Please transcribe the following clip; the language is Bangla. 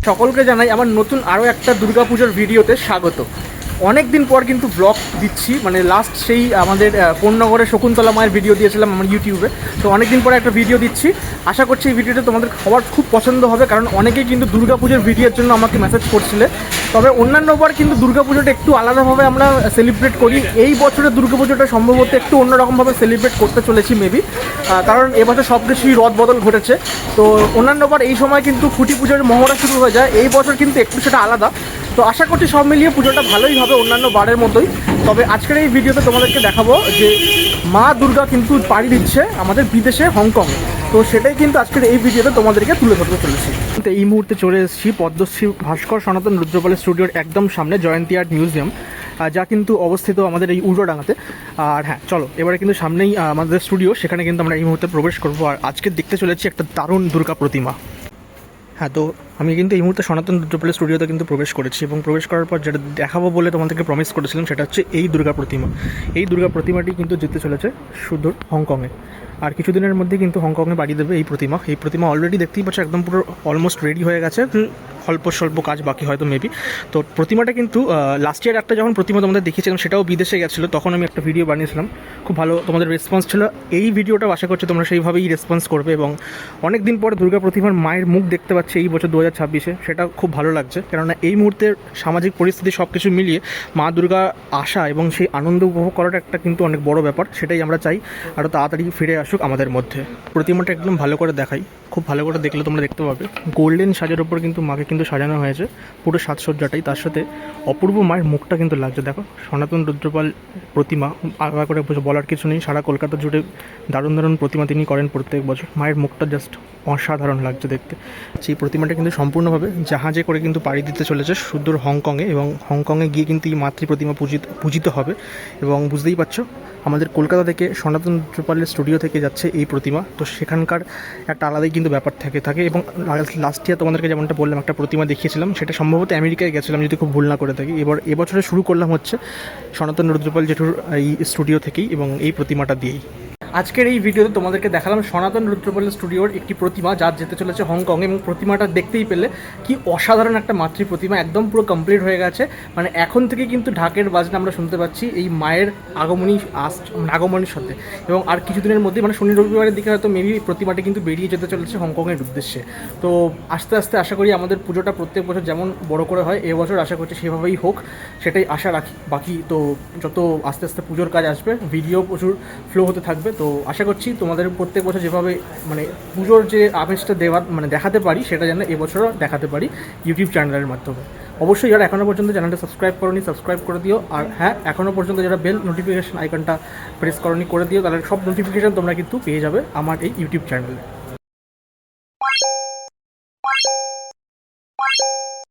সকলকে জানাই আমার নতুন আরও একটা দুর্গাপুজোর ভিডিওতে স্বাগত। অনেক দিন পর কিন্তু ব্লগ দিচ্ছি, মানে লাস্ট সেই আমাদের কোন্নগরে শকুন্তলা মায়ের ভিডিও দিয়েছিলাম আমার ইউটিউবে। তো অনেক দিন পরে একটা ভিডিও দিচ্ছি, আশা করছি এই ভিডিওটা তোমাদের সবার খুব পছন্দ হবে, কারণ অনেকেই কিন্তু দুর্গাপুজোর ভিডিওর জন্য আমাকে মেসেজ করছিলে। তবে অন্যান্যবার কিন্তু দুর্গাপুজোটা একটু আলাদাভাবে আমরা সেলিব্রেট করি। এই বছরের দুর্গাপুজোটা সম্ভবত একটু অন্যরকমভাবে সেলিব্রেট করতে চলেছি মেবি, কারণ এবছর সব কিছুই রদ বদল ঘটেছে। তো অন্যান্যবার এই সময় কিন্তু খুঁটি পুজোর মহড়া শুরু হয়ে যায়, এই বছর কিন্তু একটু সেটা আলাদা। তো আশা করছি সব মিলিয়ে পুজোটা ভালোই হবে অন্যান্য বারের মতোই। তবে আজকের এই ভিডিওতে তোমাদেরকে দেখাবো যে মা দুর্গা কিন্তু পাড়ি দিচ্ছে আমাদের বিদেশে হংকং। তো সেটাই কিন্তু আজকের এই ভিডিওতে তোমাদেরকে তুলে ধরতে চলেছি। তো এই মুহূর্তে চলে এসেছি পদ্মশ্রী ভাস্কর সনাতন রুদ্রপালের স্টুডিওর একদম সামনে, জয়ন্তী আর্ট মিউজিয়াম, যা কিন্তু অবস্থিত আমাদের এই উল্টোডাঙাতে। আর হ্যাঁ, চলো এবারে কিন্তু সামনেই আমাদের স্টুডিও, সেখানে কিন্তু আমরা এই মুহূর্তে প্রবেশ করবো। আর আজকে দেখতে চলেছি একটা দারুণ দুর্গা প্রতিমা। হ্যাঁ, তো আমি কিন্তু এই মুহূর্তে সনাতন রুদ্রপালের স্টুডিওতে কিন্তু প্রবেশ করেছি, এবং প্রবেশ করার পর যেটা দেখাবো বলে তোমাদেরকে প্রমিস করেছিলাম সেটা হচ্ছে এই দুর্গা প্রতিমা। এই দুর্গা প্রতিমাটি কিন্তু যেতে চলেছে সুদূর হংকংয়ে, আর কিছুদিনের মধ্যে কিন্তু হংকংয়ে বাড়ি দেবে এই প্রতিমা। এই প্রতিমা অলরেডি দেখতেই পাচ্ছ একদম পুরো অলমোস্ট রেডি হয়ে গেছে, অল্প স্বল্প কাজ বাকি হয়তো মেবি। তো প্রতিমাটা কিন্তু লাস্ট ইয়ার একটা যখন প্রতিমা তোমাদের দেখিয়েছিলাম, সেটাও বিদেশে গেছিলো, তখন আমি একটা ভিডিও বানিয়েছিলাম, খুব ভালো তোমাদের রেসপন্স ছিল। এই ভিডিওটাও আশা করছি তোমরা সেইভাবেই রেসপন্স করবে, এবং অনেক দিন পরে দুর্গা প্রতিমার মায়ের মুখ দেখতে পাচ্ছি এই বছর 2026-এ, সেটা খুব ভালো লাগছে। কেননা এই মুহূর্তের সামাজিক পরিস্থিতি সব কিছু মিলিয়ে মা দুর্গা আসা এবং সেই আনন্দ উপভোগ করাটা একটা কিন্তু অনেক বড় ব্যাপার, সেটাই আমরা চাই আরও তাড়াতাড়ি ফিরে আসুক আমাদের মধ্যে। প্রতিমাটা একদম ভালো করে দেখাই, খুব ভালো করে দেখলে তোমরা দেখতে পাবে গোল্ডেন সাজের ওপর কিন্তু মাকে কিন্তু সাজানো হয়েছে, পুরো সাজসজ্জাটাই। তার সাথে অপূর্ব মায়ের মুখটা কিন্তু লাগছে, দেখো সনাতন রুদ্রপাল প্রতিমা, আলাদা করে বলার কিছু নেই, সারা কলকাতা জুড়ে দারুণ দারুণ প্রতিমা তিনি করেন প্রত্যেক বছর। মায়ের মুখটা জাস্ট অসাধারণ লাগছে দেখতে। সেই প্রতিমাটা কিন্তু সম্পূর্ণভাবে জাহাজে করে কিন্তু পাড়ি দিতে চলেছে সুদূর হংকংয়ে, এবং হংকংয়ে গিয়ে কিন্তু এই মাতৃ প্রতিমা পূজিত হবে। এবং বুঝতেই পারছো আমাদের কলকাতা থেকে সনাতন রুদ্রপালের স্টুডিও থেকে যাচ্ছে এই প্রতিমা, তো সেখানকার একটা আলাদাই কিন্তু ব্যাপার থাকে। এবং লাস্ট ইয়ার তোমাদেরকে যেমনটা বললাম একটা প্রতিমা দেখিয়েছিলাম, সেটা সম্ভবত আমেরিকায় গেছিলাম যদি খুব ভুল না করে থাকি। এবছরে শুরু করলাম হচ্ছে সনাতন রুদ্রপাল জেঠুর এই স্টুডিও থেকেই, এবং এই প্রতিমাটা দিয়েই। আজকের এই ভিডিওতে তোমাদেরকে দেখালাম সনাতন রুদ্রপালের স্টুডিওর একটি প্রতিমা, যা যেতে চলেছে হংকং, এবং প্রতিমাটা দেখতেই পেলে কি অসাধারণ একটা মাতৃ প্রতিমা, একদম পুরো কমপ্লিট হয়ে গেছে। মানে এখন থেকে কিন্তু ঢাকের বাজনা আমরা শুনতে পাচ্ছি এই মায়ের আগমনীর সাথে, এবং আর কিছুদিনের মধ্যে মানে শনি রবিবারের দিকে হয়তো মেবি প্রতিমাটি কিন্তু বেরিয়ে যেতে চলেছে হংকংয়ের উদ্দেশ্যে। তো আস্তে আস্তে আশা করি আমাদের পুজোটা প্রত্যেক বছর যেমন বড় করে হয় এবছর আশা করছি সেভাবেই হোক, সেটাই আশা রাখি। বাকি তো যত আস্তে আস্তে পুজোর কাজ আসবে, ভিডিও প্রচুর ফ্লো হতে থাকবে। তো আশা করছি তোমাদের প্রত্যেক বছর যেভাবে মানে পুজোর যে আমেজটা দেখাতে পারি, সেটা যেন এবছরও দেখাতে পারি ইউটিউব চ্যানেলের মাধ্যমে। অবশ্যই যারা এখনও পর্যন্ত চ্যানেলটা সাবস্ক্রাইব করোনি সাবস্ক্রাইব করে দিও, আর হ্যাঁ এখনও পর্যন্ত যারা বেল নোটিফিকেশন আইকনটা প্রেস করোনি করে দিও, তাহলে সব নোটিফিকেশান তোমরা কিন্তু পেয়ে যাবে আমার এই ইউটিউব চ্যানেলে।